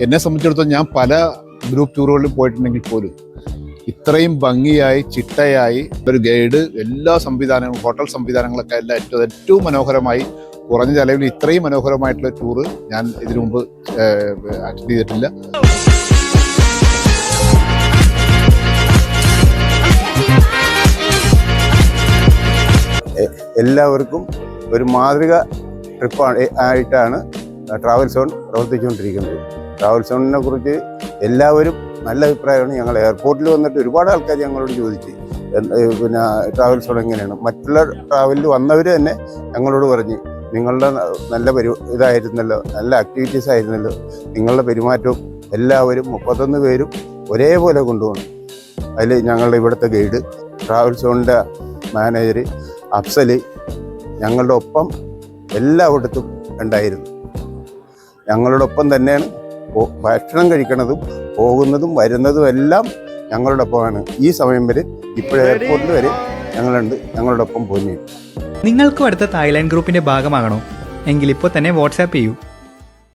എന്നെ സംബന്ധിച്ചിടത്തോളം ഞാൻ പല ഗ്രൂപ്പ് ടൂറുകളിൽ പോയിട്ടുണ്ടെങ്കിൽ പോലും ഇത്രയും ഭംഗിയായി ചിട്ടയായി ഒരു ഗൈഡ് എല്ലാ സംവിധാനങ്ങളും ഹോട്ടൽ സംവിധാനങ്ങളൊക്കെ എല്ലാം ഏറ്റവും മനോഹരമായി കുറഞ്ഞ ചെലവിൽ ഇത്രയും മനോഹരമായിട്ടുള്ള ടൂറ് ഞാൻ ഇതിനു മുമ്പ് അറ്റൻഡ് ചെയ്തിട്ടില്ല. എല്ലാവർക്കും ഒരു മാതൃക ആയിട്ടാണ് ട്രാവൽ സോൺ പ്രവർത്തിച്ചുകൊണ്ടിരിക്കുന്നത്. ട്രാവൽ സോണിനെ കുറിച്ച് എല്ലാവരും നല്ല അഭിപ്രായമാണ്. ഞങ്ങൾ എയർപോർട്ടിൽ വന്നിട്ട് ഒരുപാട് ആൾക്കാർ ഞങ്ങളോട് ചോദിച്ചു പിന്നെ ട്രാവൽ സോൺ എങ്ങനെയാണ്. മറ്റുള്ള ട്രാവലിൽ വന്നവർ തന്നെ ഞങ്ങളോട് പറഞ്ഞ് നിങ്ങളുടെ നല്ല ഇതായിരുന്നല്ലോ, നല്ല ആക്ടിവിറ്റീസ് ആയിരുന്നല്ലോ, നിങ്ങളുടെ പെരുമാറ്റവും എല്ലാവരും 31 പേരും ഒരേപോലെ കൊണ്ടുപോകണം. അതിൽ ഞങ്ങളുടെ ഇവിടുത്തെ ഗൈഡ്, ട്രാവൽ സോണിൻ്റെ മാനേജർ അഫ്സൽ ഞങ്ങളുടെ ഒപ്പം എല്ലായിടത്തും ഉണ്ടായിരുന്നു. ഞങ്ങളുടെ ഒപ്പം തന്നെയാണ് ഭക്ഷണം കഴിക്കുന്നതും പോകുന്നതും വരുന്നതും എല്ലാം ഞങ്ങളുടെ ഒപ്പമാണ്. ഈ സമയം വരെ ഇപ്പോൾ എയർപോർട്ടിൽ വരെ ഞങ്ങളുടെ ഒപ്പം പോകുന്നു. നിങ്ങൾക്കും അടുത്ത തായ്ലാൻഡ് ഗ്രൂപ്പിന്റെ ഭാഗമാകണോ? എങ്കിൽ ഇപ്പോൾ തന്നെ വാട്സാപ്പ് ചെയ്യൂ.